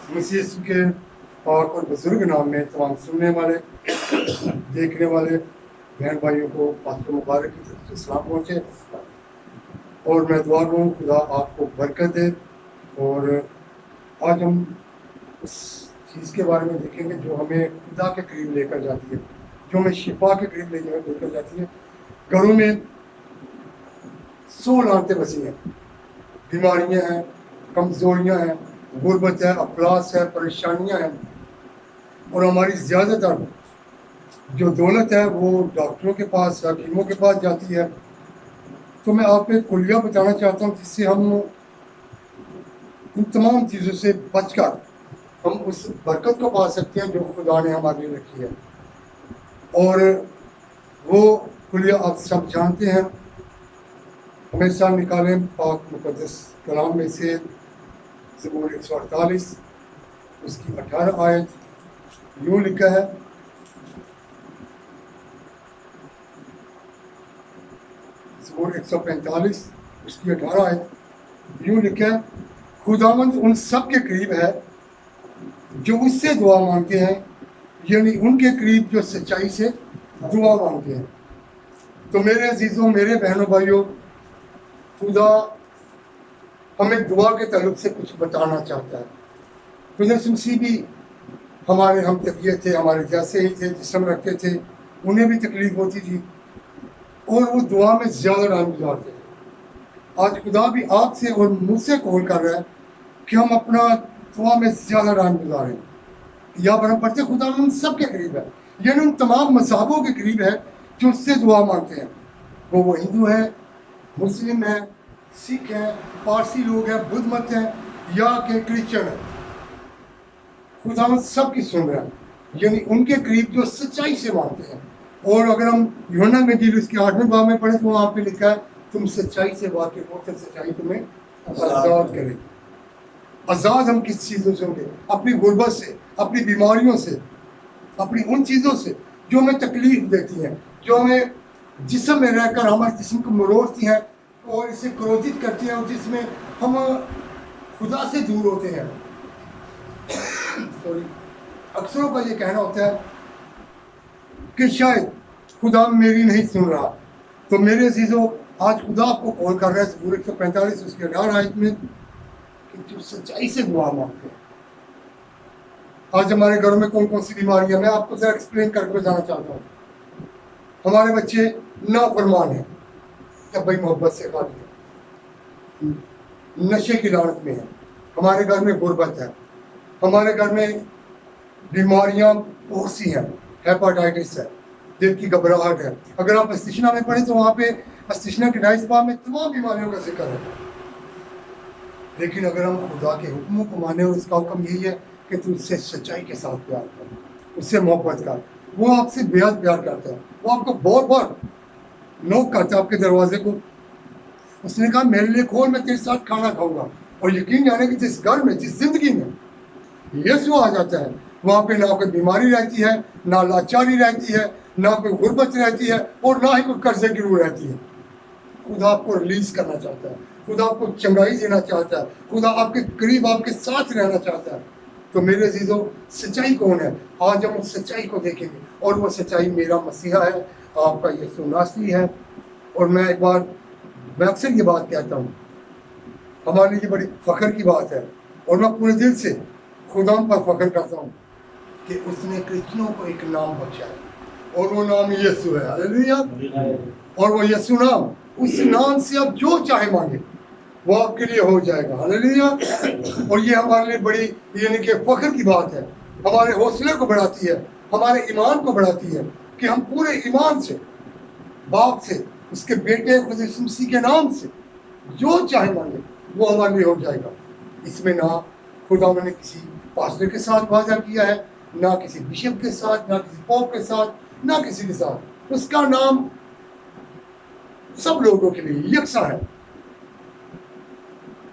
मसीह यीशु के पाक और बुजुर्ग नाम में तमाम सुनने वाले देखने वाले बहन भाइयों को पाक मुबारक की तरफ से सलाम पहुँचे। और मैं दुआ करूँ खुदा आपको बरकत दे। और आज हम उस चीज़ के बारे में देखेंगे जो हमें खुदा के करीब लेकर जाती है, जो हमें शिफा के करीब लेकर जाती है। घरों में 100 लानतें बसी हैं, बीमारियां हैं, कमज़ोरियां हैं, गुर्बत है, अफलास है, परेशानियां हैं। और हमारी ज़्यादातर जो दौलत है वो डॉक्टरों के पास, हकीमों के पास जाती है। तो मैं आपको एक कुलिया बताना चाहता हूँ जिससे हम इन तमाम चीज़ों से बचकर हम उस बरकत को पा सकते हैं जो खुदा ने हमारे लिए रखी है। और वो कुलिया आप सब जानते हैं। हमेशा निकालें पाक मुकद्दस कलाम में से ज़बूर 148 उसकी 18 आयत यूँ लिखा है, ज़बूर 145 उसकी 18 आयत यूँ लिखा है, खुदावंद उन सब के करीब है जो उससे दुआ मांगते हैं, यानी उनके करीब जो सच्चाई से दुआ मांगते हैं। तो मेरे अजीज़ों, मेरे बहनों भाइयों, खुदा हमें दुआ के ताल्लुक से कुछ बताना चाहता है। खुदा मसीह भी हमारे हम तबीयत थे, हमारे जैसे ही थे, जिस्म रखते थे, उन्हें भी तकलीफ होती थी और वो दुआ में ज़्यादा टाइम गुजारते थे। आज खुदा भी आपसे और मुझसे कॉल कर रहा है कि हम अपना दुआ में ज़्यादा टाइम गुजारें। या पर हम पढ़ते खुदा उन सब के करीब है, यानी उन तमाम मज़हबों के करीब है जो उससे दुआ मांगते हैं। वो हिंदू है, मुस्लिम है, सिख है, पारसी लोग हैं, बुद्ध मत हैं या के क्रिश्चियन है, खुदा सब की सुन रहा है, यानी उनके करीब जो सच्चाई से मांगते हैं। और अगर हम यूहन्ना में इंजील उसके 8वें बाब में पढ़े तो वहाँ पे लिखा है, तुम सच्चाई से वाकिफ हो तो सच्चाई तुम्हें आज़ाद करेगी। आज़ाद हम किस चीज़ों से होंगे? अपनी गुर्बत से, अपनी बीमारियों से, अपनी उन चीज़ों से जो हमें तकलीफ देती हैं, जो हमें जिस्म में रहकर हमारे जिस्म को मरोड़ती हैं और इसे क्रोधित करती हैं, और जिसमें हम खुदा से दूर होते हैं। सॉरी, अक्सरों का ये कहना होता है कि शायद खुदा मेरी नहीं सुन रहा। तो मेरे अजीज़ों, आज खुदा आपको कॉल कर रहा है ज़बूर 145 उसकी 18 आयत में कि जो सच्चाई से दुआ मांगते हैं। आज हमारे घरों में कौन कौन सी बीमारियां, मैं आपको जरा एक्सप्लेन करके बताना चाहता हूँ। हमारे बच्चे नाफरमान हैं, तब भाई मोहब्बत से खाली है, नशे की लानत में है, हमारे घर में गुर्बत है, हमारे घर में बीमारियां बहुत सी हैं, हेपाटाइटिस है, दिल की घबराहट है। अगर आप अस्तिशना में पढ़ें तो वहाँ पे अस्तिशना के 22 बाब में तमाम बीमारियों का जिक्र है। लेकिन अगर हम खुदा के हुक्मों को माने, और उसका हुक्म यही है कि तू उससे सच्चाई के साथ प्यार कर, उससे मोहब्बत कर, वो आपसे बेहद प्यार करता है। वो आपको बहुत बार नोक करता है आपके दरवाजे को। उसने कहा मेरे लिए खोल, मैं तेरे साथ खाना खाऊंगा। और यकीन जाने कि जिस घर में, जिस जिंदगी में यीशु आ जाता है, वहाँ पे ना कोई बीमारी रहती है, ना लाचारी रहती है, ना कोई गुर्बत रहती है, और ना ही कोई कर्जे की रूह रहती है। खुदा आपको रिलीज करना चाहता है, खुदा आपको चंगाई देना चाहता है, खुदा आपके करीब, आपके साथ रहना चाहता है। तो मेरे अजीज़ों, सच्चाई कौन है? आज हम उस सच्चाई को देखेंगे, और वो सच्चाई मेरा मसीहा है, आपका यीशु नासरी है। और मैं अक्सर ये बात कहता हूँ, हमारे लिए बड़ी फ़ख्र की बात है, और मैं पूरे दिल से खुदा पर फ़ख्र करता हूँ कि उसने क्रिश्चियनों को एक नाम बख्शा है, और वो नाम यीशु है। हालेलुया। और वो यीशु नाम, उस नाम से आप जो चाहे मांगे वो आपके लिए हो जाएगा। हालेलुया। और ये हमारे लिए बड़ी यानी कि फख्र की बात है, हमारे हौसले को बढ़ाती है, हमारे ईमान को बढ़ाती है कि हम पूरे ईमान से बाप से, उसके बेटे खुदा यीशु मसीह के नाम से जो चाहे मांगे वो हमारे लिए हो जाएगा। इसमें ना खुदा ने किसी पास्टर के साथ वादा किया है, ना किसी बिशप के साथ, ना किसी पोप के साथ, ना किसी के साथ। उसका नाम सब लोगों के लिए यकसा है,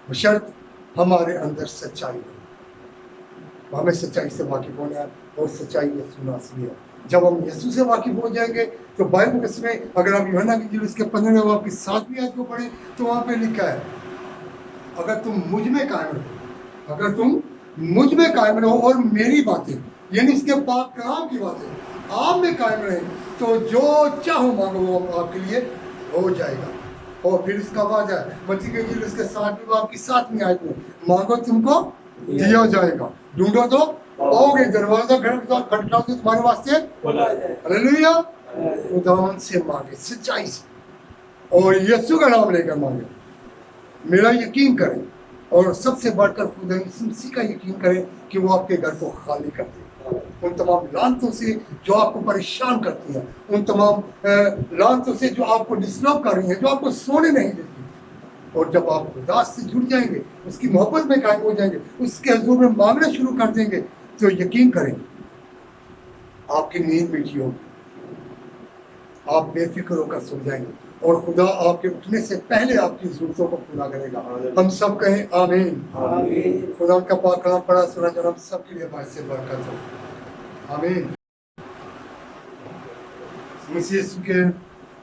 बशर्त हमारे अंदर सच्चाई है। हमें सच्चाई से वाकिफ होना है, और सच्चाई यीशु नासरी है। जब हम यीशु से वाकिफ हो जाएंगे तो बाइबल में, अगर आप यूहन्ना की इंजील उसके 15वें बाब की 7वीं आयत को पढ़ें तो वहाँ पे लिखा है, अगर तुम मुझ में कायम रहो, अगर तुम मुझ में कायम रहो और मेरी बातें यानी इसके पाक कलाम की बातें आप में कायम रहे, तो जो चाहो मांगो वो आपके लिए हो जाएगा। और फिर इसका वादा है मत्ती के इंजील उसके 7वें बाब की 7वीं आयत में, मांगो तुमको दिया जाएगा, ढूंढो तो पाओगे, दरवाजा खटखटाओ तो तुम्हारे वास्ते खोला जाएगा। हालेलुया। खुदावन से मांगे, सच्चाई से, और यीशु का नाम लेकर मांगे, मेरा यकीन करें, और सबसे बढ़कर खुदा यीशु मसीह का यकीन करें कि वो आपके घर को खाली कर दे उन तमाम लानतों से जो आपको परेशान करती हैं, उन तमाम लानतों से जो आपको डिस्टर्ब कर रही हैं, जो आपको सोने नहीं देती। और जब आप खुदा से जुड़ जाएंगे, उसकी मोहब्बत में कायम हो जाएंगे, उसके हुजूर में मांगना शुरू कर देंगे, तो यकीन करें आपकी नींद मीठी होगी, आप बेफिक्र होकर सो जाएंगे, और खुदा आपके उठने से पहले आपकी जरूरतों को पूरा करेगा। हम सब कहें आमीन। खुदा का पाक कलाम पढ़ा सुना जो हम सब के लिए बात से बरकत हो। आमीन। मसीह यीशु के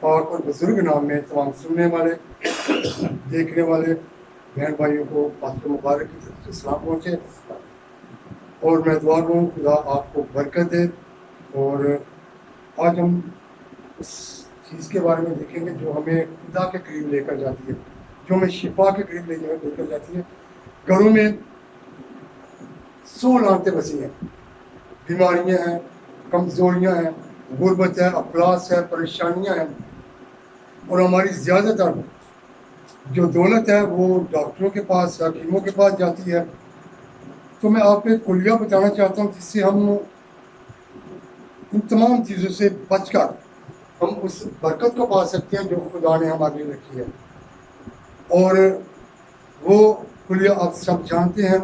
पाक और बुजुर्ग नाम में तमाम सुनने वाले देखने वाले बहन भाइयों को पाक मुबारक की तरफ से सलाम पहुँचे, और मैं दुआ करूँ खुदा आपको बरकत दे। और आज हम उस चीज़ के बारे में देखेंगे जो हमें खुदा के करीब लेकर जाती है, जो हमें शिफा के करीब लेकर जाती है। घरों में 100 लानतें बसी हैं, बीमारियां हैं, कमजोरियां हैं, गुर्बत है, अफलास है, परेशानियां हैं, और हमारी ज़्यादातर जो दौलत है वो डॉक्टरों के पास, हकीमों के पास जाती है। तो मैं आपको एक कुलिया बताना चाहता हूँ जिससे हम इन तमाम चीज़ों से बचकर हम उस बरकत को पा सकते हैं जो खुदा ने हमारे लिए रखी है। और वो कुलिया आप सब जानते हैं,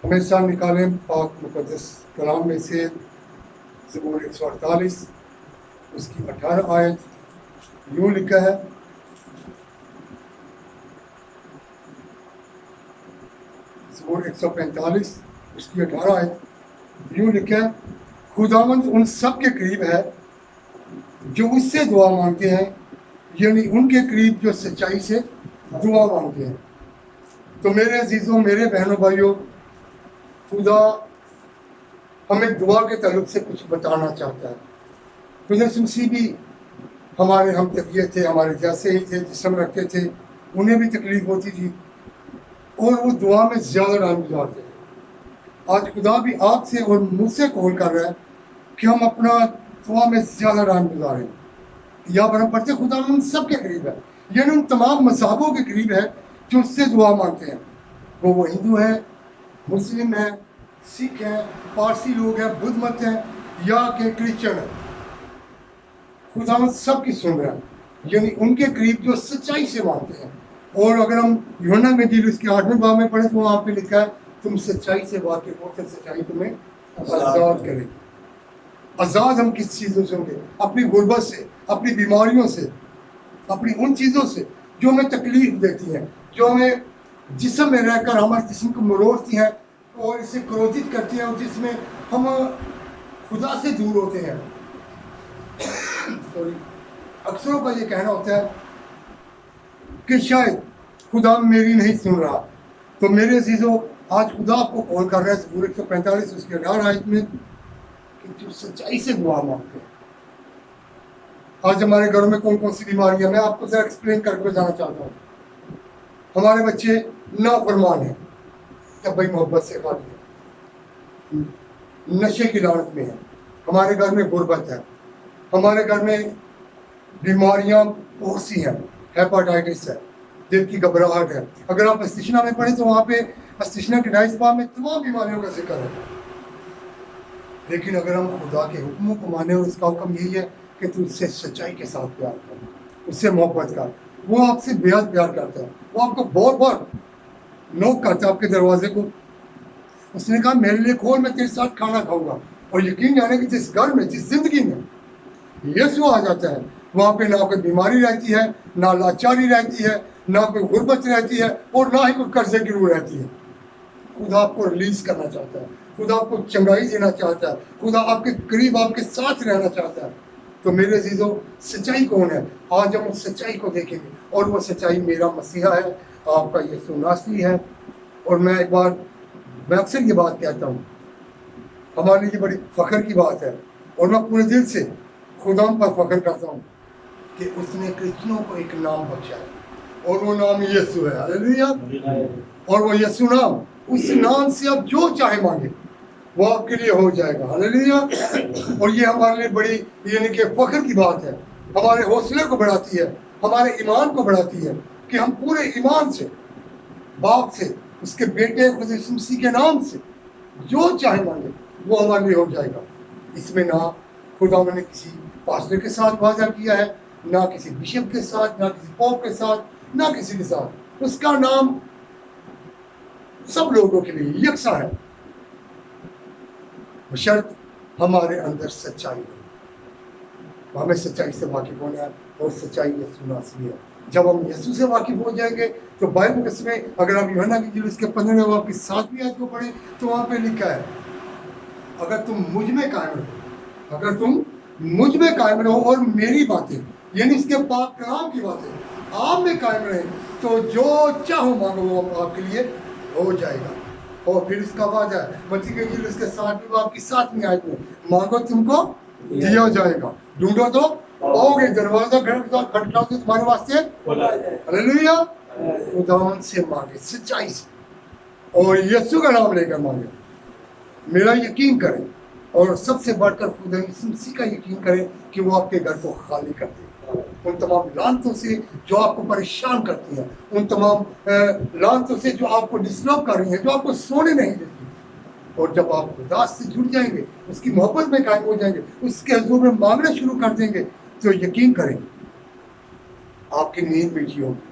हमेशा निकालें पाक मुकद्दस कलाम में से ज़बूर 148 उसकी 18 आयत, यूँ लिखा है, ज़बूर 145 उसकी 18 आयत, यूँ लिखा है, खुदावंद उन सब के करीब है जो उससे दुआ मांगते हैं, यानी उनके करीब जो सच्चाई से दुआ मांगते हैं। तो मेरे अजीज़ों, मेरे बहनों भाइयों, खुदा हमें दुआ के ताल्लुक से कुछ बताना चाहता है। खुदा मसीह भी हमारे हम तबीयत थे, हमारे जैसे ही थे, जिस्म रखते थे, उन्हें भी तकलीफ होती थी और वो दुआ में ज़्यादा टाइम गुजारते थे। आज खुदा भी आपसे और मुझसे कॉल कर रहा है कि हम अपना दुआ में ज़्यादा टाइम गुजारें। या बरम पढ़ते खुदा उन सब के करीब है, यानी उन तमाम मज़हबों के करीब है जो उससे दुआ मांगते हैं। वो हिंदू है, मुस्लिम है, सिख है, पारसी लोग हैं, बुद्ध मत हैं, या के क्रिश्चियन है, खुदा उन सब की सुन रहा है, यानी उनके करीब जो सच्चाई से मांगते हैं। और अगर हम यूहन्ना में इंजील उसके 8वें बाब में पढ़े तो वहाँ पे लिखा है, तुम सच्चाई से वाकिफ हो तो सच्चाई तुम्हें आज़ाद करेगी। आज़ाद हम किस चीज़ों से होंगे? अपनी गुर्बत से, अपनी बीमारियों से, अपनी उन चीज़ों से जो हमें तकलीफ देती हैं, जो हमें जिस्म में रहकर हमारे जिस्म को मरोड़ती हैं और इसे क्रोधित करती हैं, और जिसमें हम खुदा से दूर होते हैं। सॉरी, अक्सरों का ये कहना होता है कि शायद खुदा मेरी नहीं सुन रहा। तो मेरे अजीज़ों, आज खुदा आपको कॉल कर रहा है ज़बूर 145 उसकी 18 आयत में कि जो सच्चाई से दुआ मांगते हैं। आज हमारे घरों में कौन कौन सी बीमारियां, मैं आपको जरा एक्सप्लेन करके बताना चाहता हूँ। हमारे बच्चे नाफरमान हैं, तब भाई मोहब्बत से खाली है, नशे की लानत में है, हमारे घर में गुर्बत है, हमारे घर में बीमारियां बहुत सी हैं, हेपाटाइटिस है, दिल की घबराहट है। अगर आप अस्तिशना में पढ़ें तो वहाँ पे अस्तिशना के 22 बाब में तमाम बीमारियों का जिक्र है। लेकिन अगर हम खुदा के हुक्मों को माने, और उसका हुक्म यही है कि तू उससे सच्चाई के साथ प्यार कर, उससे मोहब्बत कर, वो आपसे बेहद प्यार करता है। वो आपको बहुत बार नोक करता है आपके दरवाजे को। उसने कहा मेरे लिए खोल, मैं तेरे साथ खाना खाऊंगा। और यकीन जाने कि जिस घर में, जिस जिंदगी में यीशु आ जाता है, वहाँ पे ना कोई बीमारी रहती है, ना लाचारी रहती है, ना कोई गुर्बत रहती है, और ना ही कोई कर्जे की रूह रहती है। खुदा आपको रिलीज करना चाहता है, खुदा आपको चंगाई देना चाहता है, खुदा आपके करीब, आपके साथ रहना चाहता है। तो मेरे अजीज़ों, सच्चाई कौन है? आज हम उस सच्चाई को देखेंगे, और वो सच्चाई मेरा मसीहा है, आपका यीशु नासरी है। और मैं एक बार मैं अक्सर ये बात कहता हूँ, हमारे लिए बड़ी फख्र की बात है और मैं पूरे दिल से खुदा पर फख्र करता हूँ कि उसने क्रिश्चियनों को एक नाम बख्शा है और वो नाम यीशु है। हालेलुया। और वो यीशु नाम, उस नाम से आप जो चाहे मांगे वो आपके लिए हो जाएगा। हालेलुया। और ये हमारे लिए बड़ी यानी कि फख्र की बात है, हमारे हौसले को बढ़ाती है, हमारे ईमान को बढ़ाती है कि हम पूरे ईमान से बाप से उसके बेटे खुदा यीशु मसीह के नाम से जो चाहे मांगे वो हमारे लिए हो जाएगा। इसमें ना खुदा ने किसी पास्टर के साथ वादा किया है, ना किसी बिशप के साथ, ना किसी पोप के साथ, ना किसी के साथ। उसका नाम सब लोगों के लिए यकसा है, बशर्त हमारे अंदर सच्चाई हो। हमें सच्चाई से वाकिफ होना है और सच्चाई यीशु मसीह है। जब हम यीशु से वाकिफ हो जाएंगे तो बाइबल के इसमें अगर आप यूहन्ना की इंजील उसके 15वें बाब की 7वीं आयत को पढ़ें तो वहाँ पे लिखा है, अगर तुम मुझ में कायम रहो, अगर तुम मुझ में कायम रहो और मेरी बातें यानी इसके पाक कलाम की बातें आप में कायम रहे तो जो चाहो मांगो वो आपके लिए हो जाएगा। और फिर इसका वादा है मत्ती की इंजील उसके 7वीं बाब की 7वीं आयत में, मांगो तुमको दिया जाएगा, ढूंढो तो पाओगे, दरवाजा खटखटाओ तो तुम्हारे वास्ते खोला जाएगा। हालेलुया। खुदावंद से मांगे सच्चाई से और यीशु का नाम लेकर मांगे। मेरा यकीन करें और सबसे बढ़कर खुदा यीशु मसीह का यकीन करें कि वो आपके घर को खाली कर दे उन तमाम लानतों से जो आपको परेशान करती हैं, उन तमाम लानतों से जो आपको डिस्टर्ब कर रही हैं, जो आपको सोने नहीं देती। और जब आप खुदा से जुड़ जाएंगे, उसकी मोहब्बत में कायम हो जाएंगे, उसके हुजूर में मांगना शुरू कर देंगे तो यकीन करें आपकी नींद मीठी होगी,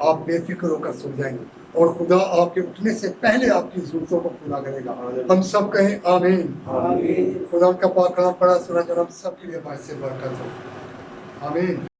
आप बेफिक्र होकर सो जाएंगे और खुदा आपके उठने से पहले आपकी जरूरतों को पूरा करेगा। हम सब कहें आमीन। खुदा का पाक कलाम पढ़ा सुना जो हम सब के लिए बायसे बरकत हो। आमीन।